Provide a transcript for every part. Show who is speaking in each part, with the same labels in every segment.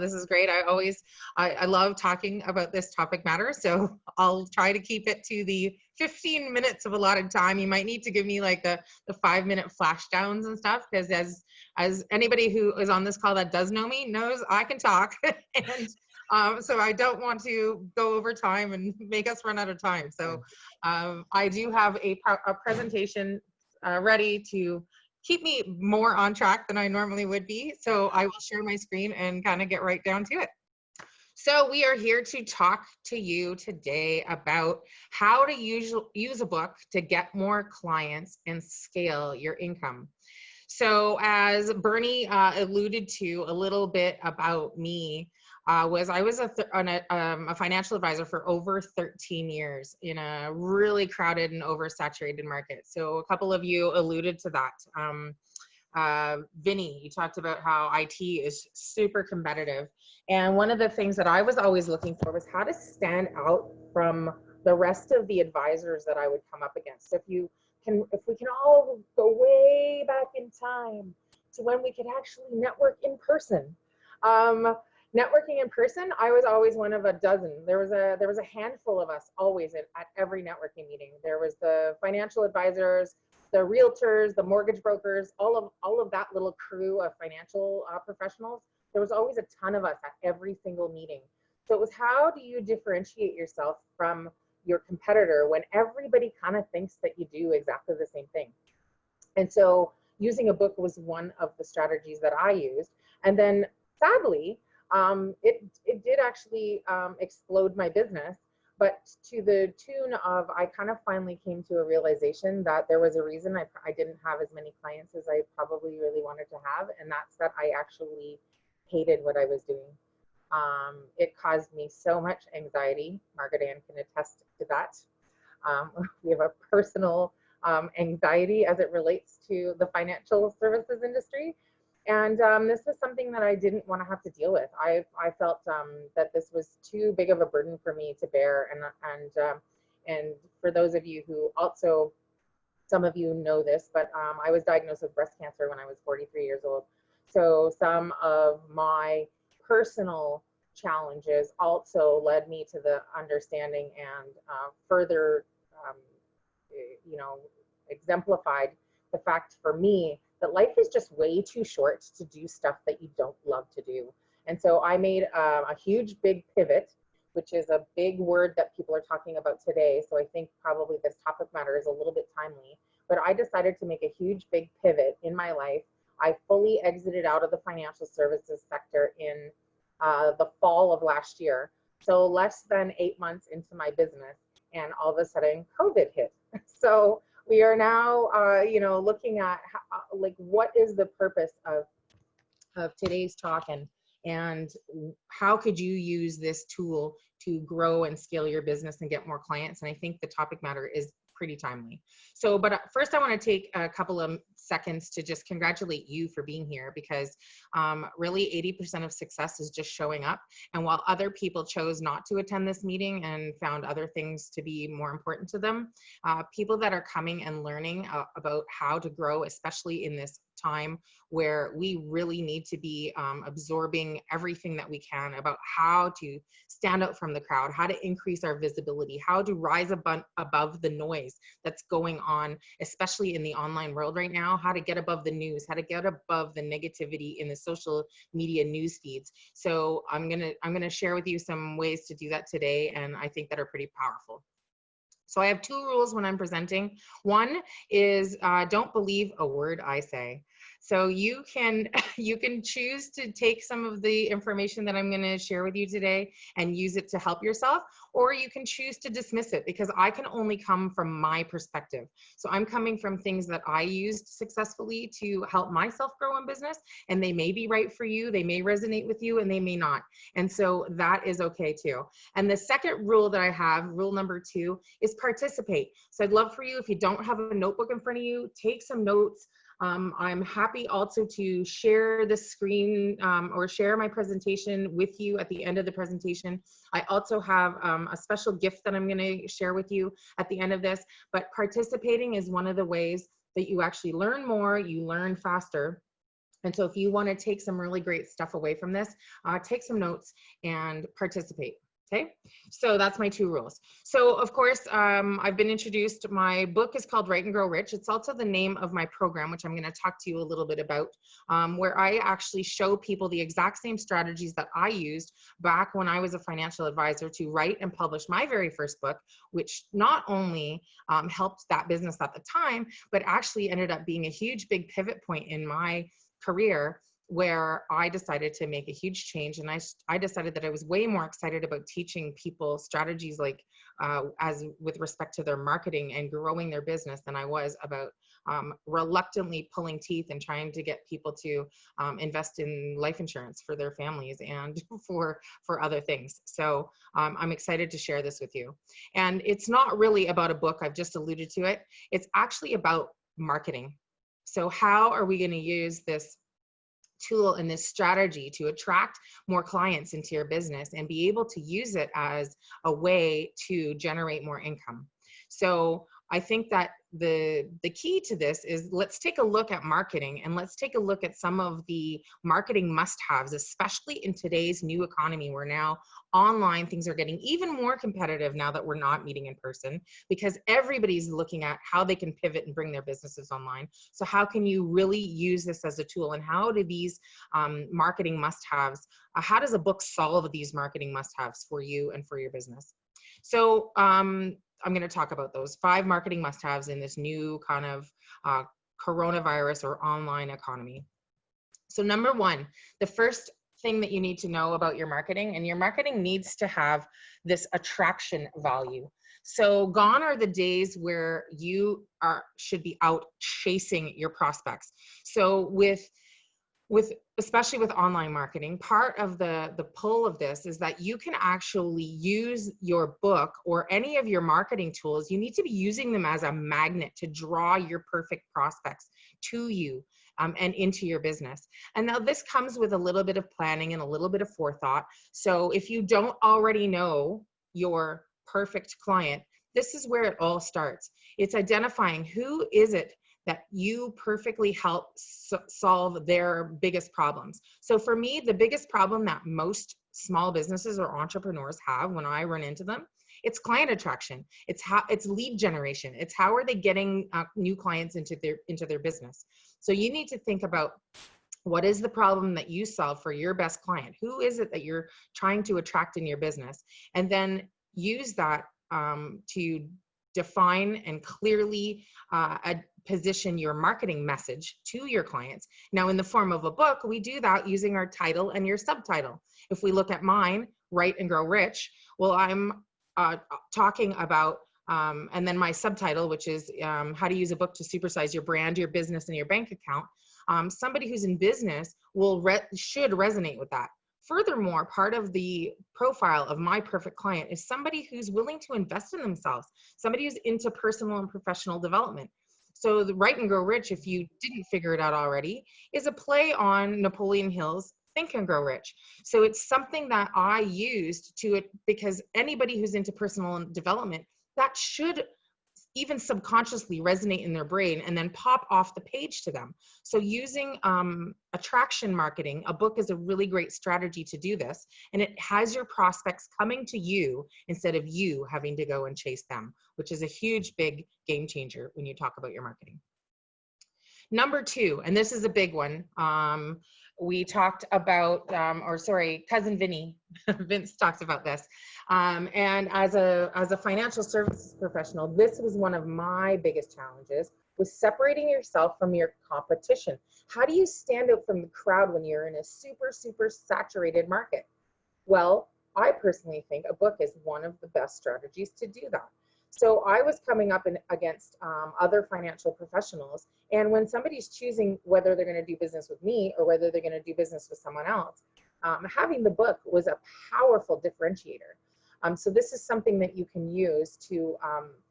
Speaker 1: this is great. I love talking about this topic matter. So I'll try to keep it to the 15 minutes of allotted time. You might need to give me like the 5-minute flash downs and stuff, because as anybody who is on this call that does know me knows, I can talk. And so I don't want to go over time and make us run out of time. So I do have a presentation ready to keep me more on track than I normally would be. So I will share my screen and kind of get right down to it. So we are here to talk to you today about how to use a book to get more clients and scale your income. So as Bernie alluded to a little bit about me, I was a financial advisor for over 13 years in a really crowded and oversaturated market. So a couple of you alluded to that. Vinny, you talked about how IT is super competitive. And one of the things that I was always looking for was how to stand out from the rest of the advisors that I would come up against. If we can all go way back in time to when we could actually network in person. Networking in person, I was always one of a dozen. There was a handful of us always at every networking meeting. There was the financial advisors, the realtors, the mortgage brokers, all of that little crew of financial professionals. There was always a ton of us at every single meeting. So it was, how do you differentiate yourself from your competitor when everybody kind of thinks that you do exactly the same thing? And so using a book was one of the strategies that I used. And then sadly, it did actually explode my business, but to the tune of, I kind of finally came to a realization that there was a reason I didn't have as many clients as I probably really wanted to have, and that's that I actually hated what I was doing. It caused me so much anxiety. Margaret Ann can attest to that. We have a personal anxiety as it relates to the financial services industry. And this was something that I didn't want to have to deal with. I felt that this was too big of a burden for me to bear. And for those of you who also, some of you know this, but I was diagnosed with breast cancer when I was 43 years old. So some of my personal challenges also led me to the understanding and further, exemplified the fact for me that life is just way too short to do stuff that you don't love to do. And so I made a huge, big pivot, which is a big word that people are talking about today. So I think probably this topic matter is a little bit timely, but I decided to make a huge, big pivot in my life. I fully exited out of the financial services sector in the fall of last year. So less than 8 months into my business, and all of a sudden COVID hit. So we are now, looking at how, what is the purpose of today's talk, and how could you use this tool to grow and scale your business and get more clients? And I think the topic matter is pretty timely. So, but first I want to take a couple of seconds to just congratulate you for being here, because really 80% of success is just showing up. And while other people chose not to attend this meeting and found other things to be more important to them, people that are coming and learning about how to grow, especially in this time where we really need to be absorbing everything that we can about how to stand out from the crowd, how to increase our visibility, how to rise above the noise that's going on, especially in the online world right now, how to get above the news, how to get above the negativity in the social media news feeds. So I'm gonna share with you some ways to do that today, and I think that are pretty powerful. So I have 2 rules when I'm presenting. One is don't believe a word I say. So you can choose to take some of the information that I'm going to share with you today and use it to help yourself, or you can choose to dismiss it, because I can only come from my perspective. So I'm coming from things that I used successfully to help myself grow in business, and they may be right for you, they may resonate with you, and they may not. And so that is okay too. And the second rule that I have, rule number 2, is participate. So I'd love for you, if you don't have a notebook in front of you, take some notes. I'm happy also to share the screen or share my presentation with you at the end of the presentation. I also have a special gift that I'm going to share with you at the end of this, but participating is one of the ways that you actually learn more, you learn faster, And so if you want to take some really great stuff away from this, take some notes and participate. Okay, so that's my 2 rules. So of course, I've been introduced. My book is called Write and Grow Rich. It's also the name of my program, which I'm going to talk to you a little bit about, where I actually show people the exact same strategies that I used back when I was a financial advisor to write and publish my very first book, which not only helped that business at the time, but actually ended up being a huge, big pivot point in my career, where I decided to make a huge change. And I decided that I was way more excited about teaching people strategies like as with respect to their marketing and growing their business than I was about reluctantly pulling teeth and trying to get people to invest in life insurance for their families and for other things. So I'm excited to share this with you. And it's not really about a book. I've just alluded to it. It's actually about marketing. So how are we going to use this tool and this strategy to attract more clients into your business and be able to use it as a way to generate more income? So I think that the key to this is, let's take a look at marketing, and let's take a look at some of the marketing must-haves, especially in today's new economy, where now online things are getting even more competitive now that we're not meeting in person, because everybody's looking at how they can pivot and bring their businesses online. So how can you really use this as a tool, and how do these marketing must-haves, how does a book solve these marketing must-haves for you and for your business? So I'm going to talk about those 5 marketing must-haves in this new kind of coronavirus or online economy. So number 1, the first thing that you need to know about your marketing, and your marketing needs to have this attraction value. So gone are the days where you should be out chasing your prospects. So with especially with online marketing, part of the pull of this is that you can actually use your book or any of your marketing tools. You need to be using them as a magnet to draw your perfect prospects to you and into your business. And now this comes with a little bit of planning and a little bit of forethought. So if you don't already know your perfect client, this is where it all starts. It's identifying who is it that you perfectly help solve their biggest problems. So for me, the biggest problem that most small businesses or entrepreneurs have when I run into them, it's client attraction. It's lead generation. It's how are they getting new clients into their business. So you need to think about, what is the problem that you solve for your best client? Who is it that you're trying to attract in your business? And then use that to define and clearly position your marketing message to your clients. Now, in the form of a book, we do that using our title and your subtitle. If we look at mine, Write and Grow Rich, well, I'm talking about, and then my subtitle, which is how to use a book to supersize your brand, your business, and your bank account. Somebody who's in business should resonate with that. Furthermore, part of the profile of my perfect client is somebody who's willing to invest in themselves, somebody who's into personal and professional development. So the Write and Grow Rich, if you didn't figure it out already, is a play on Napoleon Hill's Think and Grow Rich. So it's something that I used because anybody who's into personal development, that should even subconsciously resonate in their brain and then pop off the page to them. So using attraction marketing, a book is a really great strategy to do this. And it has your prospects coming to you instead of you having to go and chase them, which is a huge, big game changer when you talk about your marketing. Number 2, and this is a big one. We talked about, Cousin Vince talks about this. And as a financial services professional, this was one of my biggest challenges, was separating yourself from your competition. How do you stand out from the crowd when you're in a super, super saturated market? Well, I personally think a book is one of the best strategies to do that. So I was coming up against other financial professionals, and when somebody's choosing whether they're going to do business with me or whether they're going to do business with someone else, having the book was a powerful differentiator. So this is something that you can use to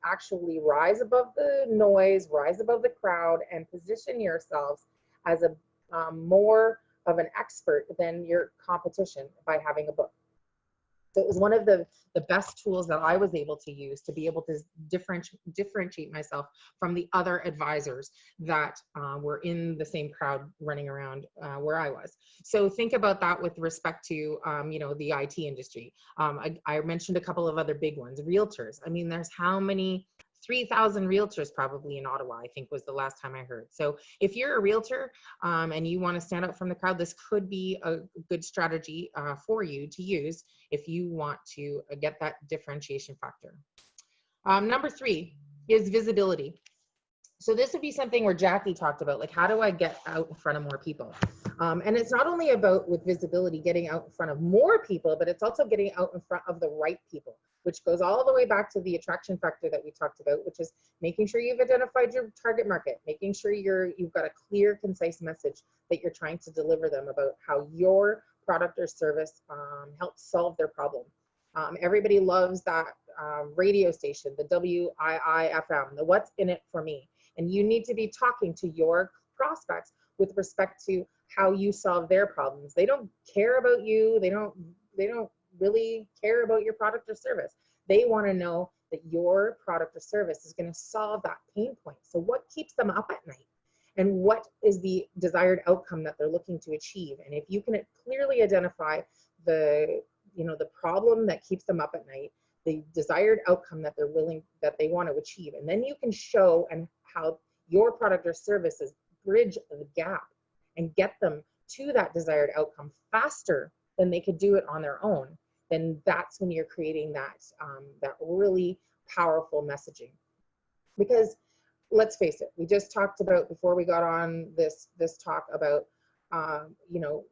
Speaker 1: actually rise above the noise, rise above the crowd, and position yourselves as a more of an expert than your competition by having a book. So it was one of the best tools that I was able to use to be able to differentiate myself from the other advisors that were in the same crowd running around where I was. So think about that with respect to, you know, the IT industry. I mentioned a couple of other big ones, realtors. I mean, there's how many 3,000 realtors probably in Ottawa, I think was the last time I heard. So if you're a realtor and you want to stand out from the crowd, this could be a good strategy for you to use if you want to get that differentiation factor. Number 3 is visibility. So this would be something where Jackie talked about, like, how do I get out in front of more people? And it's not only about with visibility, getting out in front of more people, but it's also getting out in front of the right people, which goes all the way back to the attraction factor that we talked about, which is making sure you've identified your target market, making sure you've got a clear, concise message that you're trying to deliver them about how your product or service helps solve their problem. Everybody loves that radio station, the WIIFM, the what's in it for me. And you need to be talking to your prospects with respect to how you solve their problems. They don't care about you. They don't really care about your product or service. They want to know that your product or service is going to solve that pain point. So what keeps them up at night? And what is the desired outcome that they're looking to achieve? And if you can clearly identify the problem that keeps them up at night, the desired outcome that they want to achieve, and then you can show and how your product or services bridge the gap and get them to that desired outcome faster than they could do it on their own, then that's when you're creating that really powerful messaging. Because let's face it, we just talked about before we got on this talk about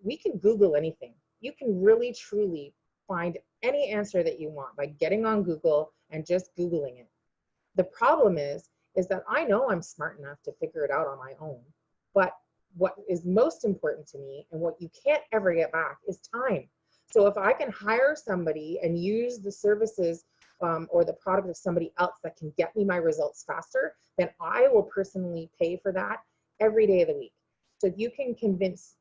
Speaker 1: we can Google anything. You can really truly find any answer that you want by getting on Google and just Googling it. The problem is that I know I'm smart enough to figure it out on my own, but what is most important to me and what you can't ever get back is time. So if I can hire somebody and use the services or the product of somebody else that can get me my results faster, then I will personally pay for that every day of the week. So if you can convince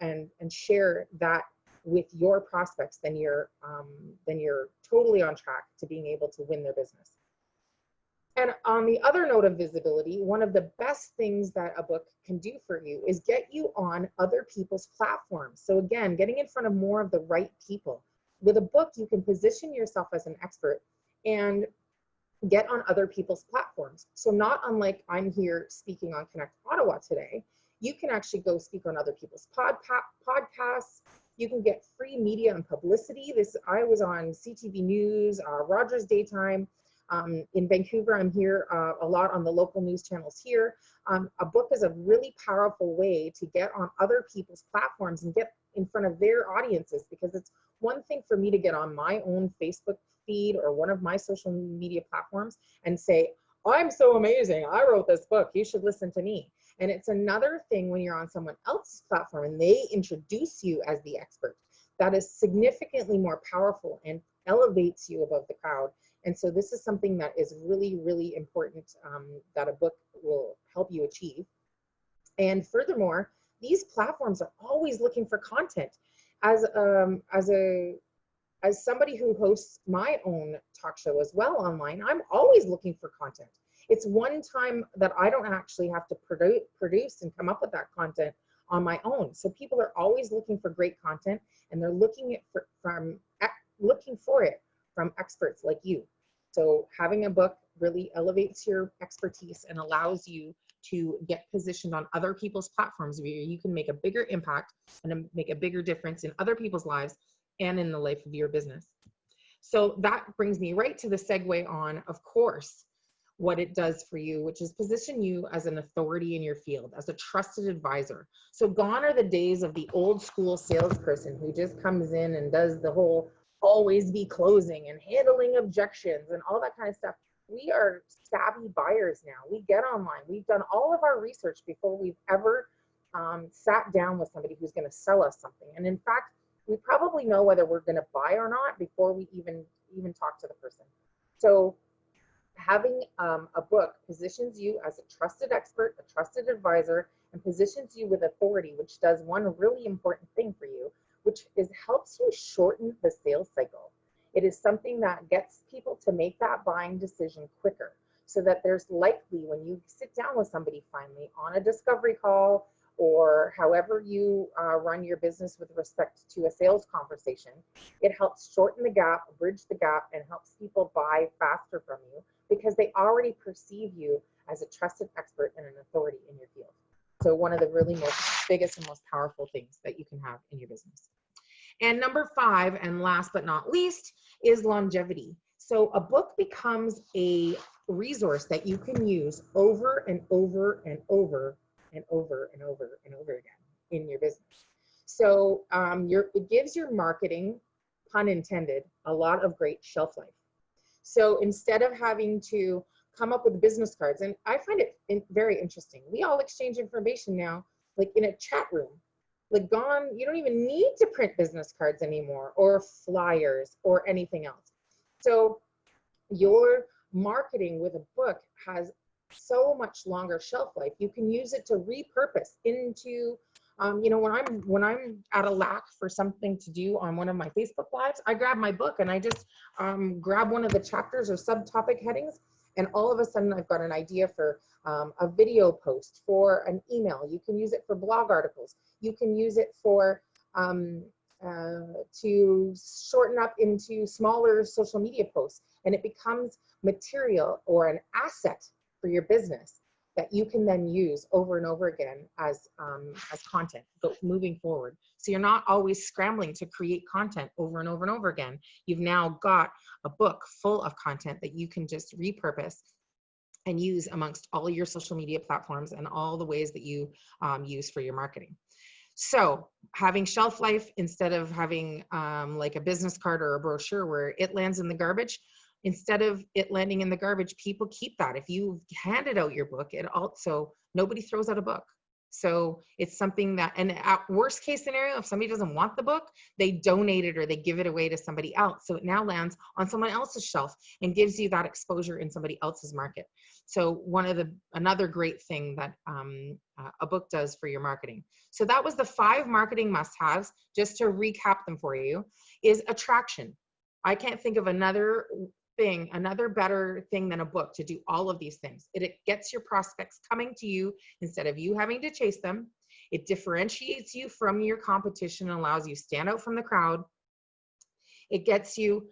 Speaker 1: and share that with your prospects, then you're totally on track to being able to win their business. And on the other note of visibility, one of the best things that a book can do for you is get you on other people's platforms. So again, getting in front of more of the right people. With a book, you can position yourself as an expert and get on other people's platforms. So not unlike I'm here speaking on Connect Ottawa today, you can actually go speak on other people's podcasts. You can get free media and publicity. I was on CTV News, Rogers Daytime. In Vancouver, I'm here a lot on the local news channels here. A book is a really powerful way to get on other people's platforms and get in front of their audiences, because it's one thing for me to get on my own Facebook feed or one of my social media platforms and say, I'm so amazing, I wrote this book, you should listen to me. And it's another thing when you're on someone else's platform and they introduce you as the expert. That is significantly more powerful and elevates you above the crowd. And so this is something that is really, really important that a book will help you achieve. And furthermore, these platforms are always looking for content. As somebody who hosts my own talk show as well online, I'm always looking for content. It's one time that I don't actually have to produce and come up with that content on my own. So people are always looking for great content, and they're looking for it from experts like you. So having a book really elevates your expertise and allows you to get positioned on other people's platforms where you can make a bigger impact and make a bigger difference in other people's lives and in the life of your business. So that brings me right to the segue on, of course, what it does for you, which is position you as an authority in your field, as a trusted advisor. So gone are the days of the old school salesperson who just comes in and does the whole always be closing and handling objections and all that kind of stuff. We are savvy buyers now. We get online. We've done all of our research before we've ever sat down with somebody who's going to sell us something. And in fact, we probably know whether we're going to buy or not before we even talk to the person. So having a book positions you as a trusted expert, a trusted advisor, and positions you with authority, which does one really important thing for you, which is helps you shorten the sales cycle.
Speaker 2: It is something that gets people to make that buying decision quicker, so that there's likely, when you sit down with somebody finally on a discovery call, or however you run your business with respect to a sales conversation, it helps shorten the gap, bridge the gap, and helps people buy faster from you because they already perceive you as a trusted expert and an authority in your field. So one of the really biggest and most powerful things that you can have in your business. And number 5, and last but not least, is longevity. So a book becomes a resource that you can use over and over and over and over and over and over again in your business. So it gives your marketing, pun intended, a lot of great shelf life. So instead of having to come up with business cards, and I find it very interesting. We all exchange information now, like in a chat room. Like you don't even need to print business cards anymore, or flyers, or anything else. So your marketing with a book has so much longer shelf life. You can use it to repurpose into, when I'm at a lack for something to do on one of my Facebook lives, I grab my book and I just grab one of the chapters or subtopic headings, and all of a sudden I've got an idea for a video post, for an email. You can use it for blog articles. You can use it for to shorten up into smaller social media posts, and it becomes material or an asset for your business that you can then use over and over again as content moving forward. So you're not always scrambling to create content over and over and over again. You've now got a book full of content that you can just repurpose and use amongst all your social media platforms and all the ways that you use for your marketing. So having shelf life instead of having like a business card or a brochure where it lands in the garbage, instead of it landing in the garbage, people keep that. If you handed out your book, it also, nobody throws out a book. So it's something that, and at worst case scenario, if somebody doesn't want the book, they donate it or they give it away to somebody else. So it now lands on someone else's shelf and gives you that exposure in somebody else's market. So another great thing that a book does for your marketing. So that was the 5 marketing must-haves. Just to recap them for you, is attraction. I can't think of another better thing than a book to do all of these things. It gets your prospects coming to you instead of you having to chase them. It differentiates you from your competition and allows you to stand out from the crowd. It gets you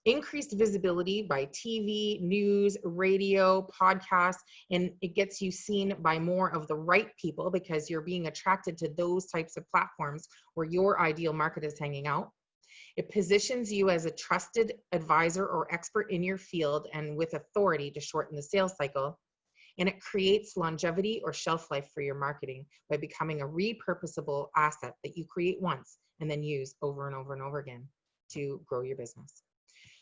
Speaker 2: increased visibility by TV, news, radio, podcasts, and it gets you seen by more of the right people because you're being attracted to those types of platforms where your ideal market is hanging out. It positions you as a trusted advisor or expert in your field and with authority to shorten the sales cycle. And it creates longevity or shelf life for your marketing by becoming a repurposable asset that you create once and then use over and over and over again to grow your business.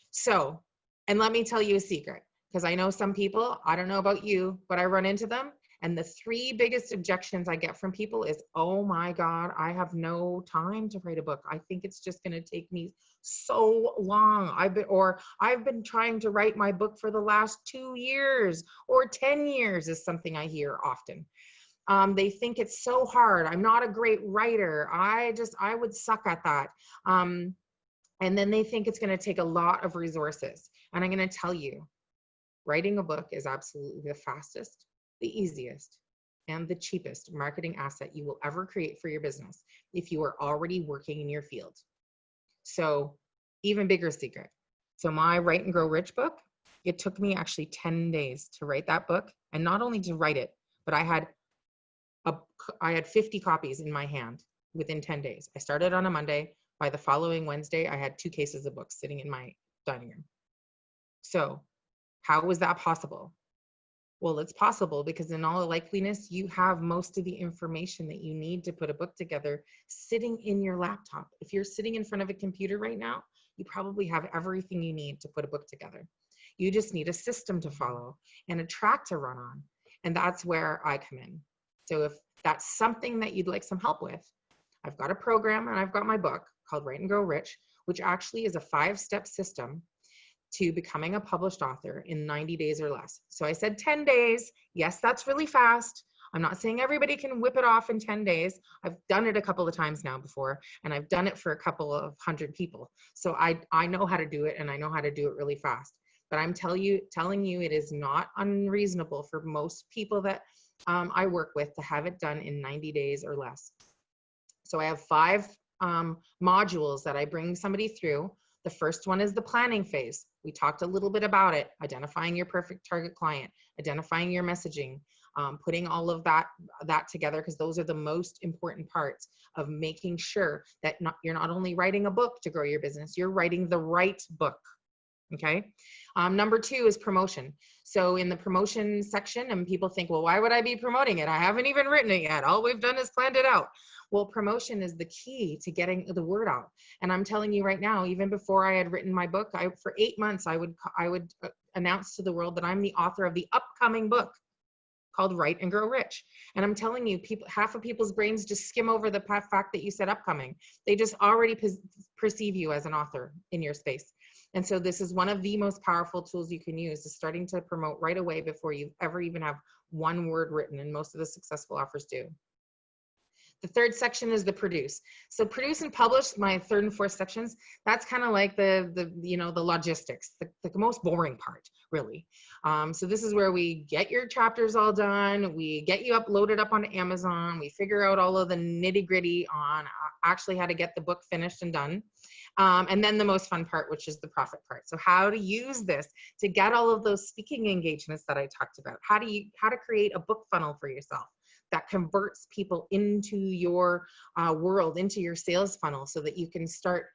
Speaker 2: So, and let me tell you a secret, because I know some people, I don't know about you, but I run into them. And the 3 biggest objections I get from people is, oh my God, I have no time to write a book. I think it's just going to take me so long. I've been trying to write my book for the last 2 years or 10 years is something I hear often. They think it's so hard. I'm not a great writer. I would suck at that. And then they think it's going to take a lot of resources. And I'm going to tell you, writing a book is absolutely the fastest, the easiest, and the cheapest marketing asset you will ever create for your business if you are already working in your field. So even bigger secret. So my Write and Grow Rich book, it took me actually 10 days to write that book. And not only to write it, but I had 50 copies in my hand within 10 days. I started on a Monday. By the following Wednesday, I had 2 cases of books sitting in my dining room. So how was that possible? Well, it's possible because in all likeliness, you have most of the information that you need to put a book together sitting in your laptop. If you're sitting in front of a computer right now, you probably have everything you need to put a book together. You just need a system to follow and a track to run on. And that's where I come in. So if that's something that you'd like some help with, I've got a program and I've got my book called Write and Grow Rich, which actually is a 5-step system to becoming a published author in 90 days or less. So I said 10 days. Yes, that's really fast.
Speaker 1: I'm not saying everybody can whip it off in 10 days. I've done it a couple of times now before, and I've done it for a couple of hundred people. So I know how to do it, and I know how to do it really fast. But I'm telling you, it is not unreasonable for most people that I work with to have it done in 90 days or less. So I have 5 modules that I bring somebody through. The first one is the planning phase. We talked a little bit about it, identifying your perfect target client, identifying your messaging, putting all of that together, because those are the most important parts of making sure that you're not only writing a book to grow your business, you're writing the right book. Okay. Number 2 is promotion. So in the promotion section, and people think, well, why would I be promoting it? I haven't even written it yet. All we've done is planned it out. Well, promotion is the key to getting the word out. And I'm telling you right now, even before I had written my book, for 8 months, I would announce to the world that I'm the author of the upcoming book called Write and Grow Rich. And I'm telling you, half of people's brains just skim over the fact that you said upcoming. They just already perceive you as an author in your space. And so this is one of the most powerful tools you can use, is starting to promote right away before you ever even have one word written. And most of the successful authors do. The third section is the produce. So produce and publish, my third and fourth sections, that's kind of like the logistics, the most boring part, really. So this is where we get your chapters all done. We get you loaded up onto Amazon. We figure out all of the nitty gritty on actually how to get the book finished and done. And then the most fun part, which is the profit part. So how to use this to get all of those speaking engagements that I talked about. How to create a book funnel for yourself that converts people into your world, into your sales funnel, so that you can start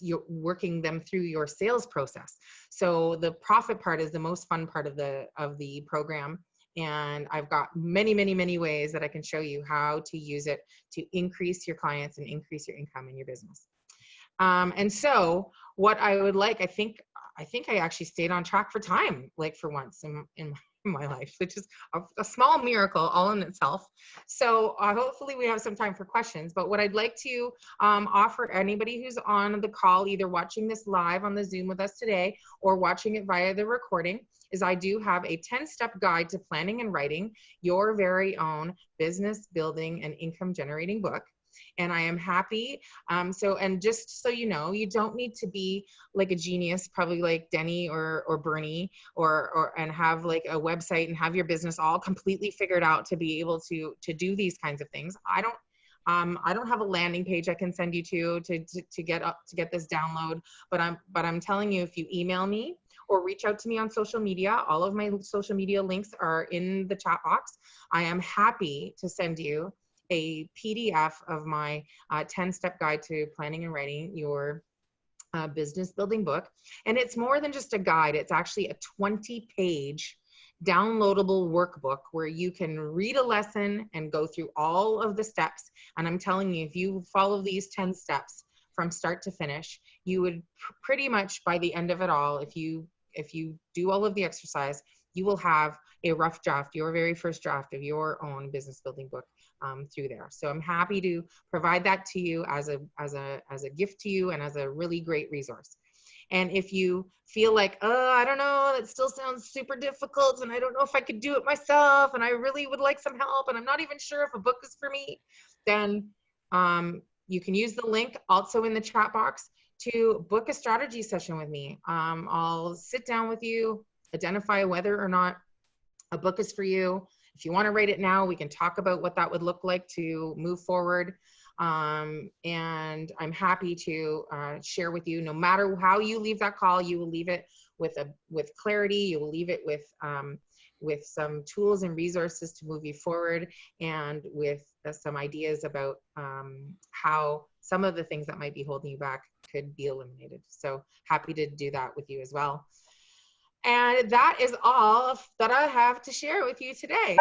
Speaker 1: you're working them through your sales process. So the profit part is the most fun part of the program. And I've got many, many, many ways that I can show you how to use it to increase your clients and increase your income in your business. And so what I would like, I think I actually stayed on track for time, like for once in my life, which is a small miracle all in itself. So hopefully we have some time for questions. But what I'd like to offer anybody who's on the call, either watching this live on the Zoom with us today or watching it via the recording, is I do have a 10-step guide to planning and writing your very own business building and income generating book. And I am happy. And just so you know, you don't need to be like a genius, probably like Denny or Bernie, and have like a website and have your business all completely figured out to be able to do these kinds of things. I don't have a landing page I can send you to get this download, but I'm telling you, if you email me or reach out to me on social media, all of my social media links are in the chat box. I am happy to send you a PDF of my 10-step guide to planning and writing your business building book. And it's more than just a guide. It's actually a 20-page downloadable workbook where you can read a lesson and go through all of the steps. And I'm telling you, if you follow these 10 steps from start to finish, you would pretty much, by the end of it all, if you do all of the exercise, you will have a rough draft, your very first draft of your own business building book through there. So I'm happy to provide that to you as a gift to you and as a really great resource. And if you feel like, oh, I don't know, that still sounds super difficult and I don't know if I could do it myself and I really would like some help and I'm not even sure if a book is for me, then you can use the link also in the chat box to book a strategy session with me. I'll sit down with you, identify whether or not a book is for you. If you want to write it now, we can talk about what that would look like to move forward. And I'm happy to share with you, no matter how you leave that call, you will leave it with clarity. You will leave it with some tools and resources to move you forward, and with some ideas about how some of the things that might be holding you back could be eliminated. So happy to do that with you as well. And that is all that I have to share with you today.